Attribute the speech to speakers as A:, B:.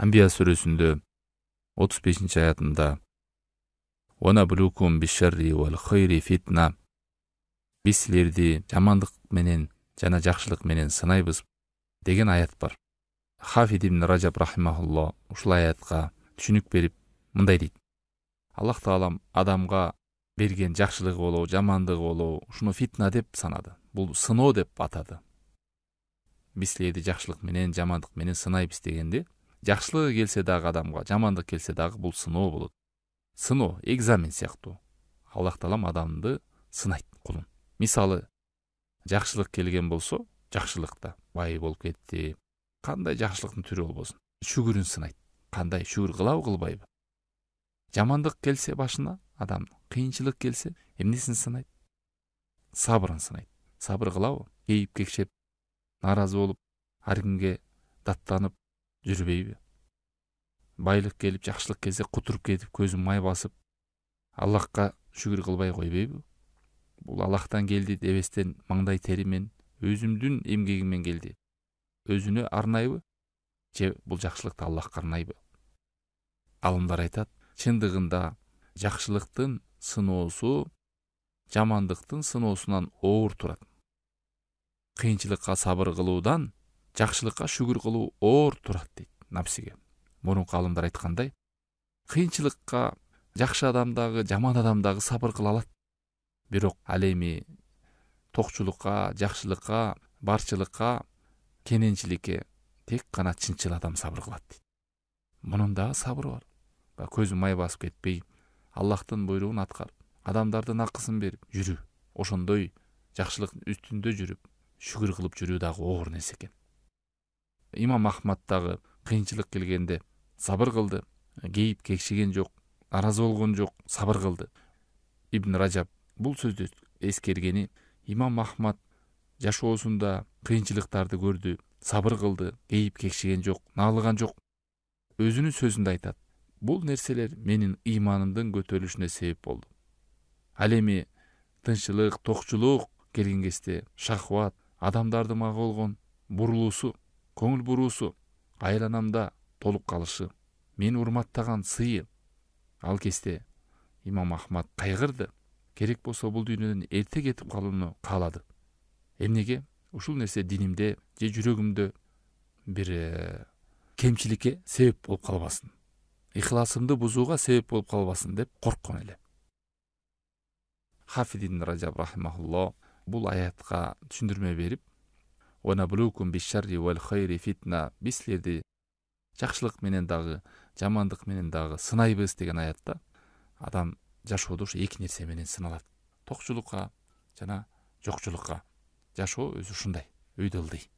A: Анбия сүрөсүндө 35-аятында "Ванабулукум бишшарри вал хайри фитна" Биз силерди жамандык менен жана жакшылык менен сынайбыз деген аят бар. Хафид ибн Ражаб рахимахулло ушул аятка түшүнүк берип мындай дейт: Аллах таалам адамга берген жакшылыгы болобу, жамандыгы болобу, ушуну фитна деп санады. Бул сыноо деп атады. Биз силерди жакшылык менен, жамандык менен сынайбыз дегенде, жакшылыгы келсе дагы адамга, жамандык келсе дагы бул сыноо болот. Сыноо, экзамен сыяктуу. Аллах таалам адамды сынайт, кулун. Мисалы, жакшылык келген болсо, жакшылыкта бай болуп кетти. Кандай жакшылыктын түрү болбосун, шүгүрүн сынайт. Кандай шүгүр кылабы, кылбайбы? Жамандык келсе башына, адам кыйынчылык келсе, эмнесин сынайт? Сабырын сынайт. Сабыр кылабы? Кейип кекшеп, наразы болуп, ар кимге даттанып жүрбөйбү? Байлык келип, жакшылык келсе кутуруп кетип, көзүн май басып, Аллахка шүгүр кылбай койбойбу? Бул Аллахтан келди дебестен маңдай теримен, өзүмдүн эмгегиммен келди. Өзүнө арнайбы? Же бул жакшылыкты Аллахка арнайбы? Алымдар айтат, чындыгында жакшылыктын сыноосу жамандыктын сыноосунан оор турат. Кыйынчылыкка сабыр кылуудан жакшылыкка шүгүр кылуу оор турат дейт напсиге. Мурунку алымдар айткандай, кыйынчылыкка жакшы адам дагы, жаман адам дагы сабыр кыла алат. Бирок ал эми токчулукка, жакшылыкка, барчылыкка, кененчиликке тек гана чынчыл адам сабыр кылат дейт. Мунун дагы сабыры бар. Көзүн май басып кетпей, Аллахтын буйругун аткарып, адамдардын акысын берип жүрүү. Ошондой жакшылыктын үстүндө жүрүп, шүгүр кылып жүрүү дагы оор нерсе экен. Имам Ахмад дагы кыйынчылык келгенде сабыр кылды, кейип кекшиген жок, наразы болгон жок, сабыр кылды. Ибн Ражаб бул сөздү эскергени, Имам Ахмад жашоосунда кыйынчылыктарды көрдү, сабыр кылды, кейип кекшиген жок, наалыган жок. Өзүнүн сөзүндө айтат: бул нерселер менин ыйманымдын көтөрүлүшүнө себеп болду. Ал эми тынччылык, токчулук келген кезде шахват, адамдардын мага болгон бурулуусу, көңүл буруусу, айланамда толуп калышы, мени урматтаган сыйы, ал кезде Имам Ахмад кайгырды. Керек болсо бул дүйнөдөн эрте кетип калууну каалады. Эмнеге? Ушул нерсе динимде же жүрөгүмдө бир кемчиликке себеп болуп калбасын, ыхласымды бузууга себеп болуп калбасын деп корккон эле. Хафид ибн Ражаб рахимахулло бул аятка түшүндүрмө берип, "Ванабулукум бишшарри вал хайри фитна" биз силерди жакшылык менен дагы, жамандык менен дагы сынайбыз деген аятта адам жашоодо ушу эки нерсе менен сыналат. Токчулукка жана жокчулукка. Жашоо өзү ушундай, өйдө ылдый.